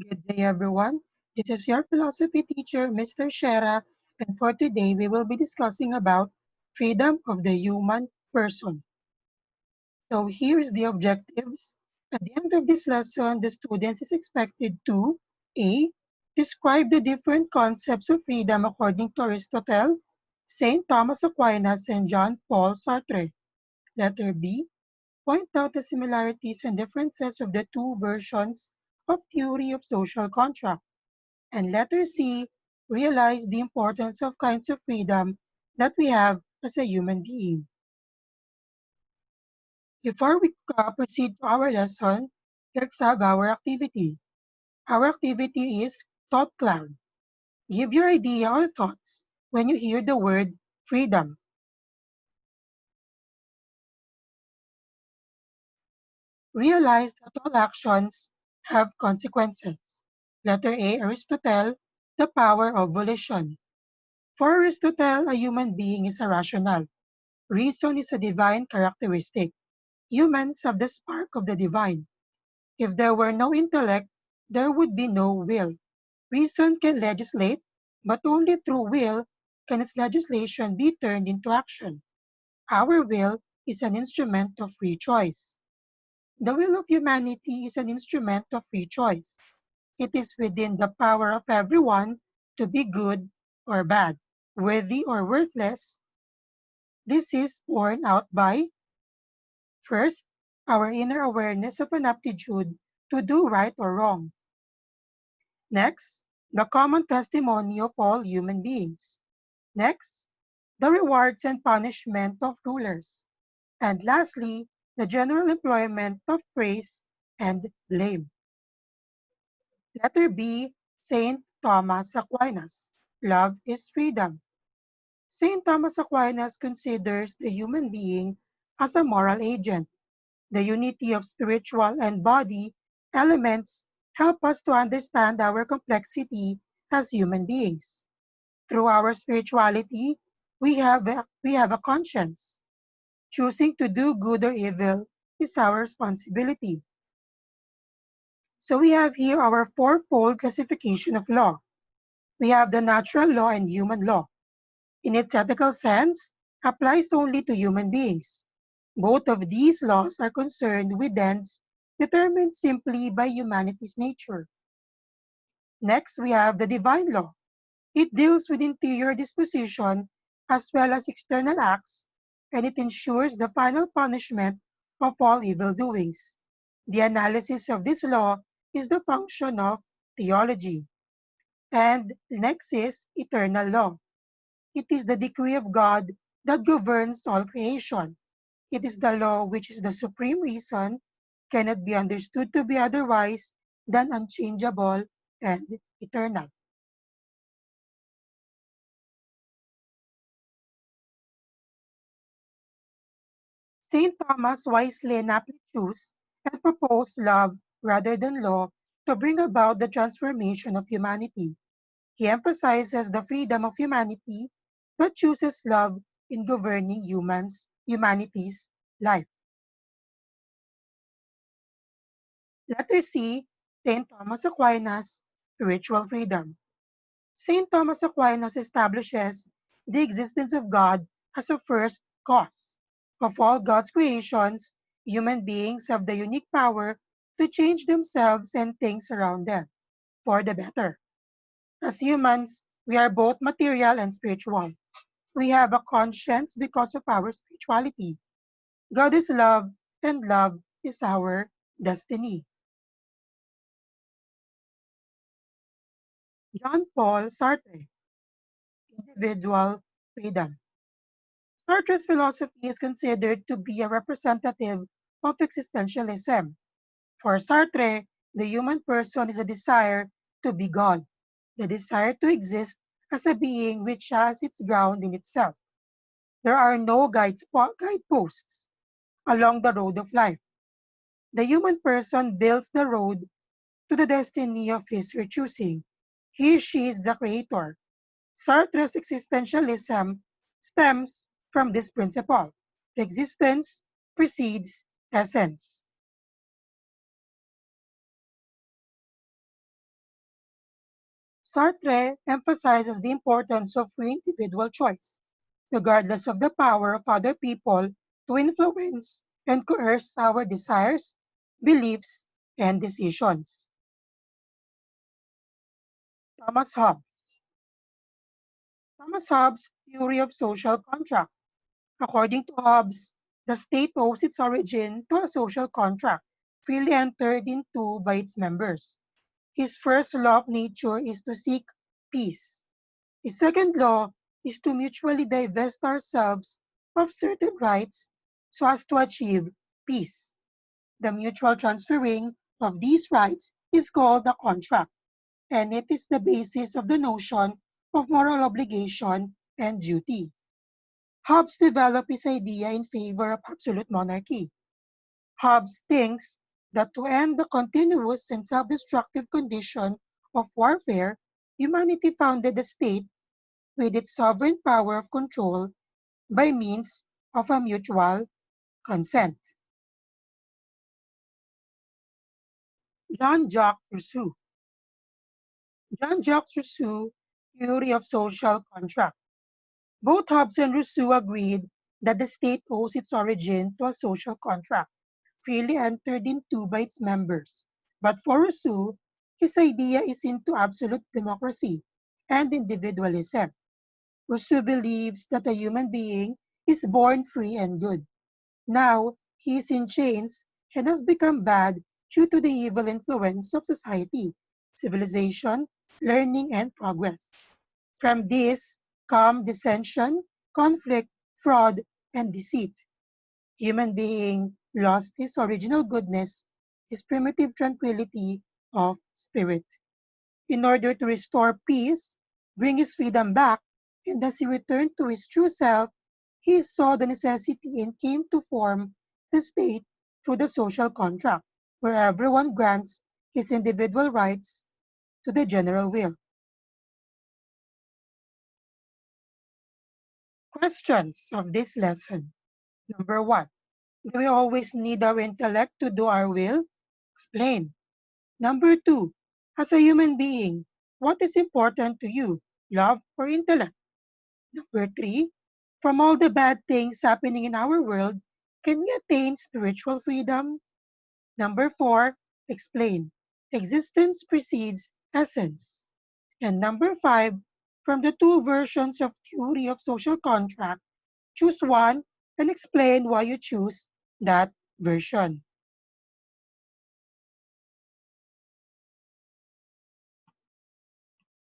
Good day, everyone. This is your philosophy teacher, Mr. Shera, and for today we will be discussing about freedom of the human person. So here is the objectives. At the end of this lesson, the students is expected to A. Describe the different concepts of freedom according to Aristotle, Saint Thomas Aquinas, and John Paul Sartre. Letter B. Point out the similarities and differences of the two versions of theory of social contract. And letter C, realize the importance of kinds of freedom that we have as a human being. Before we proceed to our lesson, let's have our activity. Our activity is Thought Cloud. Give your idea or thoughts when you hear the word freedom. Realize that all actions have consequences. Letter A, Aristotle, the power of volition. For Aristotle, a human being is irrational. Reason is a divine characteristic. Humans have the spark of the divine. If there were no intellect, there would be no will. Reason can legislate, but only through will can its legislation be turned into action. Our will is an instrument of free choice. The will of humanity is an instrument of free choice. It is within the power of everyone to be good or bad, worthy or worthless. This is borne out by first, our inner awareness of an aptitude to do right or wrong. Next, the common testimony of all human beings. Next, the rewards and punishment of rulers. And lastly, the general employment of praise and blame. Letter B, Saint Thomas Aquinas. Love is freedom. Saint Thomas Aquinas considers the human being as a moral agent. The unity of spiritual and body elements help us to understand our complexity as human beings. Through our spirituality, we have a conscience. Choosing to do good or evil is our responsibility. So we have here our fourfold classification of law. We have the natural law and human law. In its ethical sense, applies only to human beings. Both of these laws are concerned with ends determined simply by humanity's nature. Next, we have the divine law. It deals with interior disposition as well as external acts, and it ensures the final punishment of all evil doings. The analysis of this law is the function of theology. And next is eternal law. It is the decree of God that governs all creation. It is the law which is the supreme reason, cannot be understood to be otherwise than unchangeable and eternal. Saint Thomas wisely and aptly chose and proposed love rather than law to bring about the transformation of humanity. He emphasizes the freedom of humanity but chooses love in governing humanity's life. Letter C, Saint Thomas Aquinas, spiritual freedom. Saint Thomas Aquinas establishes the existence of God as a first cause. Of all God's creations, human beings have the unique power to change themselves and things around them for the better. As humans, we are both material and spiritual. We have a conscience because of our spirituality. God is love, and love is our destiny. John Paul Sartre, individual freedom. Sartre's philosophy is considered to be a representative of existentialism. For Sartre, the human person is a desire to be God, the desire to exist as a being which has its ground in itself. There are no guideposts along the road of life. The human person builds the road to the destiny of his or choosing. She is the creator. Sartre's existentialism stems from this principle. Existence precedes essence. Sartre emphasizes the importance of free individual choice, regardless of the power of other people to influence and coerce our desires, beliefs, and decisions. Thomas Hobbes. Thomas Hobbes' theory of social contract. According to Hobbes, the state owes its origin to a social contract freely entered into by its members. His first law of nature is to seek peace. His second law is to mutually divest ourselves of certain rights so as to achieve peace. The mutual transferring of these rights is called a contract, and it is the basis of the notion of moral obligation and duty. Hobbes developed his idea in favor of absolute monarchy. Hobbes thinks that to end the continuous and self-destructive condition of warfare, humanity founded a state with its sovereign power of control by means of a mutual consent. Jean-Jacques Rousseau. Jean-Jacques Rousseau, theory of social contract. Both Hobbes and Rousseau agreed that the state owes its origin to a social contract, freely entered into by its members. But for Rousseau, his idea is into absolute democracy and individualism. Rousseau believes that a human being is born free and good. Now he is in chains and has become bad due to the evil influence of society, civilization, learning, and progress. From this come dissension, conflict, fraud, and deceit. Human being lost his original goodness, his primitive tranquility of spirit. In order to restore peace, bring his freedom back, and as he returned to his true self, he saw the necessity and came to form the state through the social contract, where everyone grants his individual rights to the general will. Questions of this lesson. Number one, do we always need our intellect to do our will? Explain. Number two, as a human being, what is important to you, love or intellect? Number three, from all the bad things happening in our world, can we attain spiritual freedom? Number four, explain. Existence precedes essence. And number five, from the two versions of theory of social contract, choose one and explain why you choose that version.